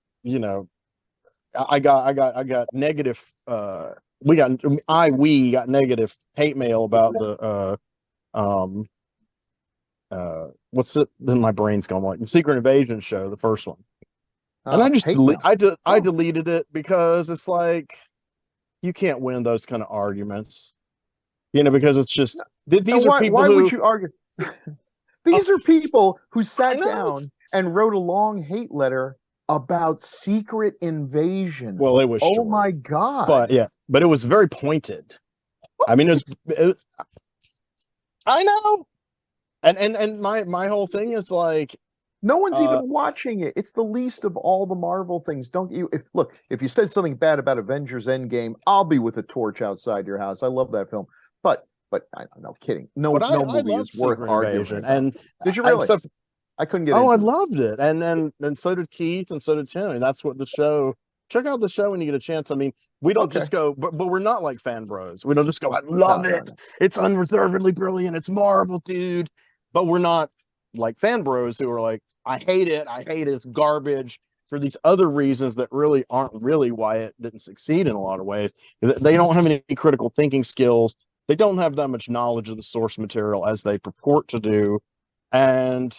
I got negative we got negative hate mail about the what's it, then my brain's going like the Secret Invasion show, the first one. And I just I deleted it because it's like you can't win those kind of arguments. Because it's just these are people who would you argue? These are people who sat down and wrote a long hate letter about Secret Invasion. Well, it was short. My God. But it was very pointed. I mean, it was I know. And my whole thing is like, no one's even watching it. It's the least of all the Marvel things. If you said something bad about Avengers Endgame, I'll be with a torch outside your house. I love that film. But I don't know, kidding. No movie is worth arguing. And did you really? I couldn't get Oh, I into it. loved it, and so did Keith, and so did Tim. And that's what the show. Check out the show when you get a chance. I mean, we don't Okay. just go, but we're not like fan bros. We don't just go, I No, love no, it. no. It's unreservedly brilliant. It's Marvel, dude. But we're not like fan bros who are like, I hate it. I hate it. It's garbage for these other reasons that really aren't really why it didn't succeed in a lot of ways. They don't have any critical thinking skills. They don't have that much knowledge of the source material as they purport to do. And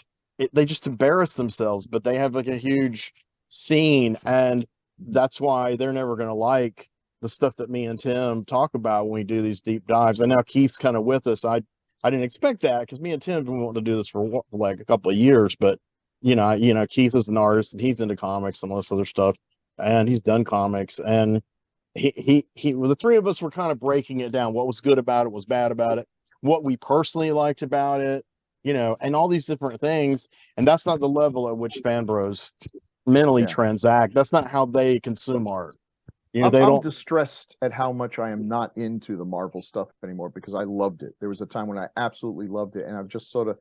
they just embarrass themselves, but they have like a huge scene, and that's why they're never going to like the stuff that me and Tim talk about when we do these deep dives. And now Keith's kind of with us. I didn't expect that because me and Tim have been wanting to do this for like a couple of years, but Keith is an artist and he's into comics and all this other stuff, and he's done comics, and well, the three of us were kind of breaking it down. What was good about it, was bad about it, what we personally liked about it, and all these different things. And that's not the level at which fan bros mentally transact. That's not how they consume art. They I'm don't. distressed at how much I am not into the Marvel stuff anymore because I loved it. There was a time when I absolutely loved it, and I've just sort of,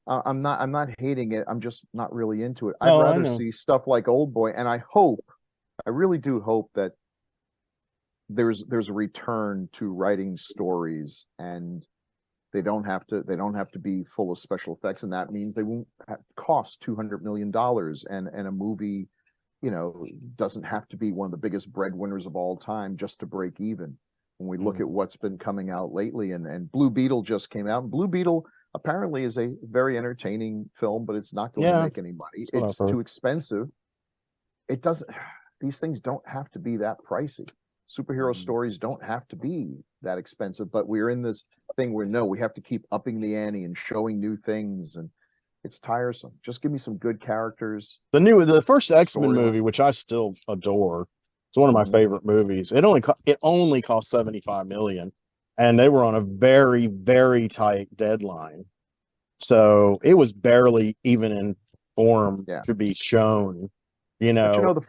I'm not hating it. I'm just not really into it. I'd Oh, I rather know. see stuff like Oldboy, and I really do hope that there's a return to writing stories, and they don't have to be full of special effects, and that means they won't cost $200 million, and a movie, doesn't have to be one of the biggest breadwinners of all time just to break even. When we look at what's been coming out lately, and Blue Beetle just came out. Blue Beetle apparently is a very entertaining film, but it's not going to make any money. It's too expensive. It doesn't. These things don't have to be that pricey. Superhero stories don't have to be that expensive, but we're in this thing where no, we have to keep upping the ante and showing new things, and it's tiresome. Just give me some good characters. The first X-Men Storyline. movie, which I still adore, it's one of my favorite movies. It only cost 75 million, and they were on a very, very tight deadline, so it was barely even in form to be shown. But the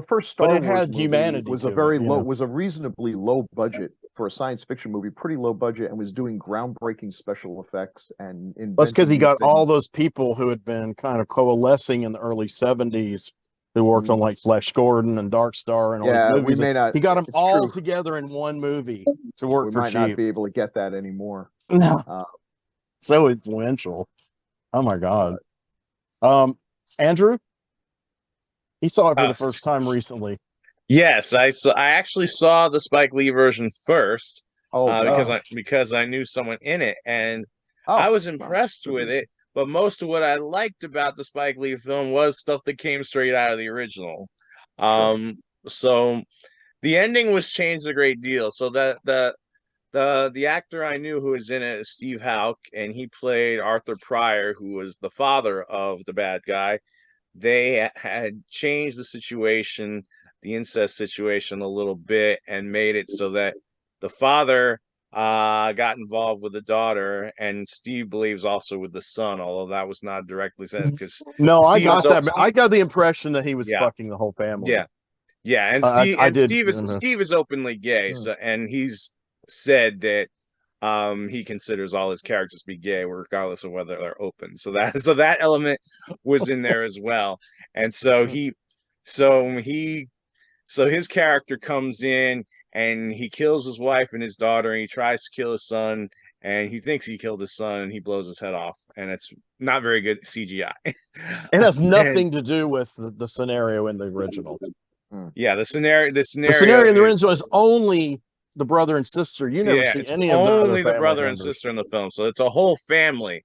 first Star it Wars had movie humanity was to a very it, low, was a reasonably low budget for a science fiction movie, pretty low budget, and was doing groundbreaking special effects and That's because he inventing new got all things. those people who had been kind of coalescing in the early 70s who worked on like Flash Gordon and Dark Star and all these We movies. may not. He got them It's all true. together in one movie to work We for might not cheap. be able to get that anymore. No, so influential. Oh my God. Andrew, he saw it for the first time recently. Yes, I actually saw the Spike Lee version first. Because I knew someone in it, and I was impressed with it. But most of what I liked about the Spike Lee film was stuff that came straight out of the original. So the ending was changed a great deal. So that the actor I knew who was in it is Steve Houck, and he played Arthur Pryor, who was the father of the bad guy. They had changed the situation, the incest situation, a little bit, and made it so that the father got involved with the daughter, and Steve believes also with the son, although that was not directly said because I got that. I got the impression that he was fucking the whole family. And Steve is openly gay, so and he's said that he considers all his characters to be gay regardless of whether they're open, so that element was in there as well. And so his character comes in and he kills his wife and his daughter, and he tries to kill his son, and he thinks he killed his son, and he blows his head off, and it's not very good CGI. It has nothing to do with the scenario in the original. The scenario in the original is only the brother and sister. You never see any of the other only the brother members. and sister in the film, so it's a whole family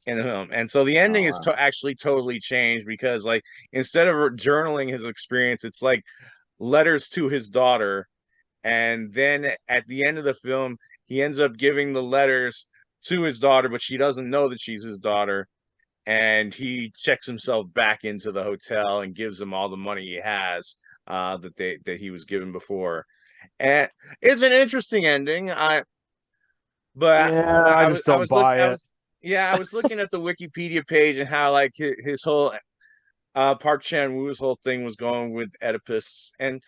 in the film. And so the ending is actually totally changed because, like, instead of journaling his experience, it's like letters to his daughter, and then at the end of the film, he ends up giving the letters to his daughter, but she doesn't know that she's his daughter. And he checks himself back into the hotel and gives them all the money he has that he was given before. And it's an interesting ending. I just don't buy it. I was looking at the Wikipedia page and how like his whole Park Chan-wook's whole thing was going with Oedipus, and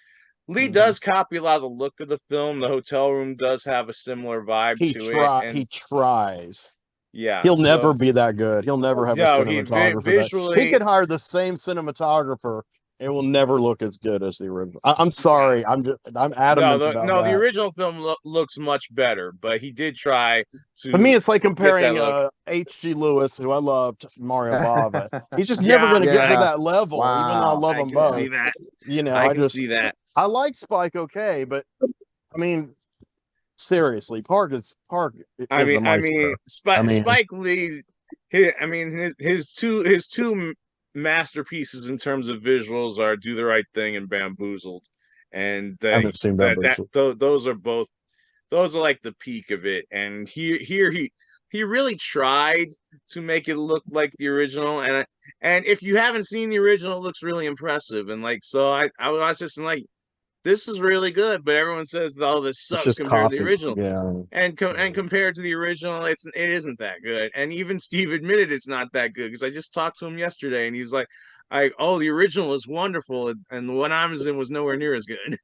Lee does copy a lot of the look of the film. The hotel room does have a similar vibe to it. He tries. Yeah, he'll never be that good. He'll never have a cinematographer. Visually, he could hire the same cinematographer. It will never look as good as the original. I'm sorry. Yeah. I'm adamant about that. The original film looks much better, but he did try to. For me, it's like comparing H.G. Lewis, who I loved, Mario Bava. He's just never going to get to that level, even though I love them both. See that. You know, I can see that. I like Spike okay, but I mean, seriously, Park is Spike Lee. His two masterpieces in terms of visuals are Do the Right Thing and Bamboozled, and those are like the peak of it. And he really tried to make it look like the original, and if you haven't seen the original, it looks really impressive. And like, so I was just like, this is really good, but everyone says, "Oh, this sucks compared to the original." Yeah. And compared to the original, it isn't that good. And even Steve admitted it's not that good, because I just talked to him yesterday, and he's like, the original is wonderful, and the one I was in was nowhere near as good."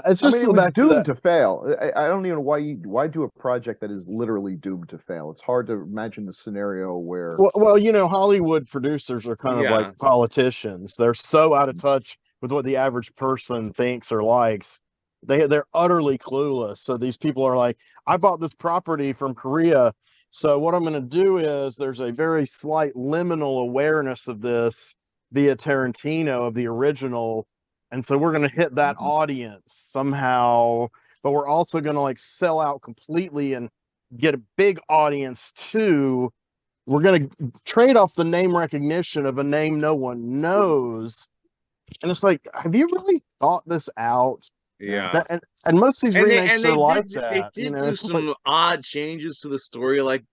It's just it was doomed to fail. I don't even know why do a project that is literally doomed to fail. It's hard to imagine the scenario where. Well, you know, Hollywood producers are kind of like politicians. They're so out of touch with what the average person thinks or likes. They're utterly clueless. So these people are like, I bought this property from Korea. So what I'm going to do is there's a very slight liminal awareness of this via Tarantino of the original. And so we're going to hit that audience somehow, but we're also going to like sell out completely and get a big audience too. We're going to trade off the name recognition of a name no one knows. And it's like, have you really thought this out? Yeah. And most of these remakes are like that. They did do some odd changes to the story. Like,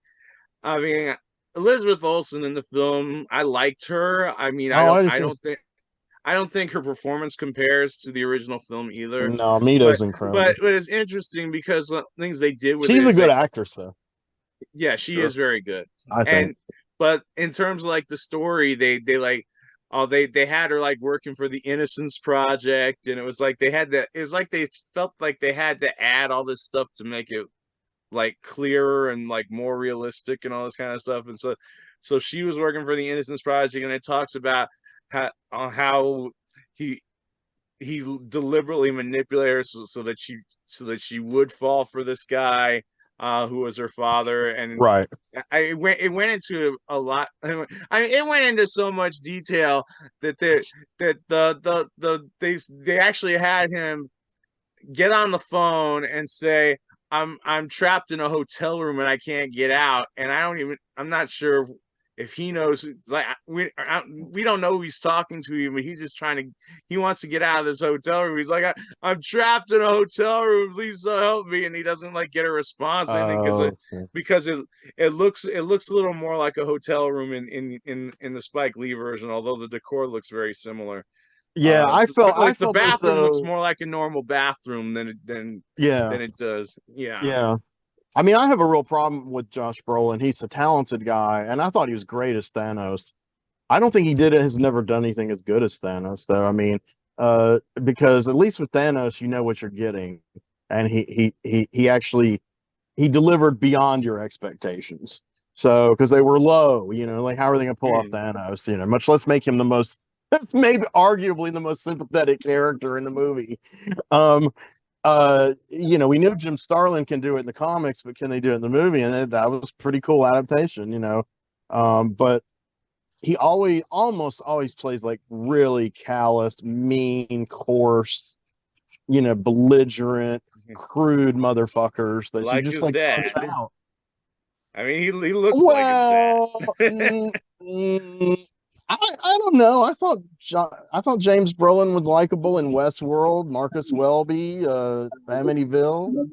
I mean, Elizabeth Olsen in the film, I liked her. I mean, I don't think her performance compares to the original film either. No, Mito's incredible. But it's interesting because things they did with she's a good actress, though. Yeah, she is very good. I think. But in terms of like the story, they had her like working for the Innocence Project, and it was like they felt like they had to add all this stuff to make it like clearer and like more realistic and all this kind of stuff. And so she was working for the Innocence Project, and it talks about how he deliberately manipulated her so that she would fall for this guy who was her father. And it went into a lot. It went into so much detail that they actually had him get on the phone and say, I'm trapped in a hotel room and I can't get out, and I'm not sure if he knows. Like, we don't know who he's talking to him, but he's just he wants to get out of this hotel room. He's like, I'm trapped in a hotel room, please help me. And he doesn't like get a response, I think, because it looks a little more like a hotel room in the Spike Lee version, although the decor looks very similar. Yeah, I felt the bathroom looks more like a normal bathroom than it does. Yeah. I mean, I have a real problem with Josh Brolin. He's a talented guy, and I thought he was great as Thanos. I don't think has never done anything as good as Thanos, though. I mean, because at least with Thanos, you know what you're getting, and he actually delivered beyond your expectations. So because they were low, you know, like how are they going to pull off Thanos? You know, much less make him that's maybe arguably the most sympathetic character in the movie. You know, we knew Jim Starlin can do it in the comics, but can they do it in the movie? And that was pretty cool adaptation, you know. But he almost always plays like really callous, mean, coarse, you know, belligerent, crude motherfuckers that like you just his dad. Out. I mean, he looks like his dad. I don't know. I thought James Brolin was likable in Westworld, Marcus Welby, Amityville.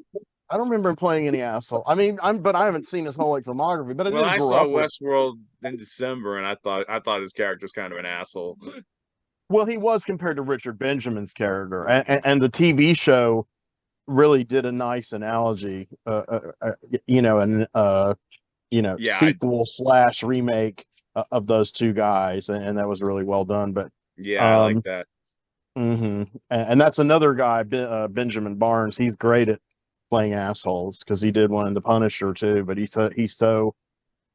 I don't remember him playing any asshole. I mean, but I haven't seen his whole like filmography. But I saw Westworld in December, and I thought his character's kind of an asshole. Well, he was compared to Richard Benjamin's character, and the TV show really did a nice analogy. You know, and sequel / remake of those two guys, and that was really well done. But I like that. And that's another guy, Benjamin Barnes. He's great at playing assholes, because he did one in The Punisher too. But he's one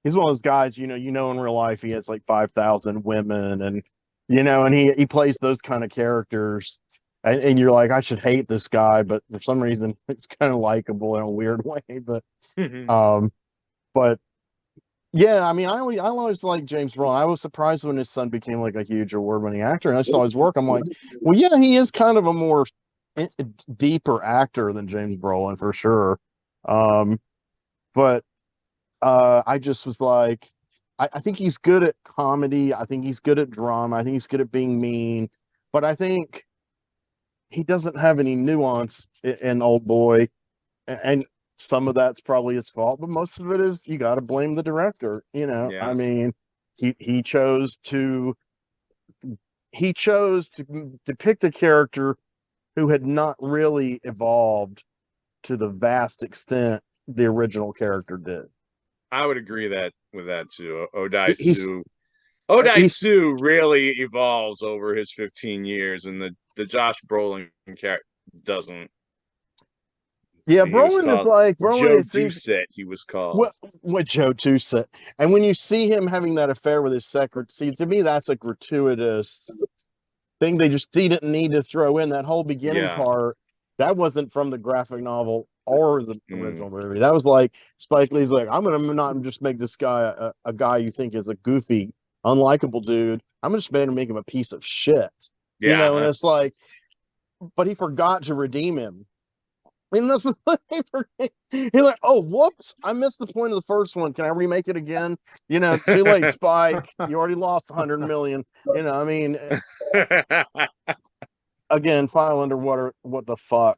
of those guys, in real life he has like 5,000 women, and and he plays those kind of characters, and you're like, I should hate this guy, but for some reason it's kind of likable in a weird way. But but yeah, I mean, I always liked James Brolin. I was surprised when his son became like a huge award-winning actor, and I saw his work. I'm like, well, yeah, he is kind of a more deeper actor than James Brolin for sure. But I just was like, I think he's good at comedy. I think he's good at drama. I think he's good at being mean. But I think he doesn't have any nuance in Old Boy, and some of that's probably his fault, but most of it is, you got to blame the director. Yeah. I mean, he chose to depict a character who had not really evolved to the vast extent the original character did. I would agree with that too. Odai Sue really evolves over his 15 years, and the Josh Brolin character doesn't. Yeah, Brolin is like Joe Doucette. He was called what Joe Doucette, and when you see him having that affair with his secretary, see, to me that's a gratuitous thing. They didn't need to throw in that whole beginning part. That wasn't from the graphic novel or the original movie. That was like Spike Lee's like, I'm gonna not just make this guy a guy you think is a goofy, unlikable dude. I'm just gonna make him a piece of shit. Yeah, and it's like, but he forgot to redeem him. I mean, this is he's like, oh, whoops, I missed the point of the first one. Can I remake it again? Too late, Spike. You already lost 100 million. I mean, again, file under what the fuck.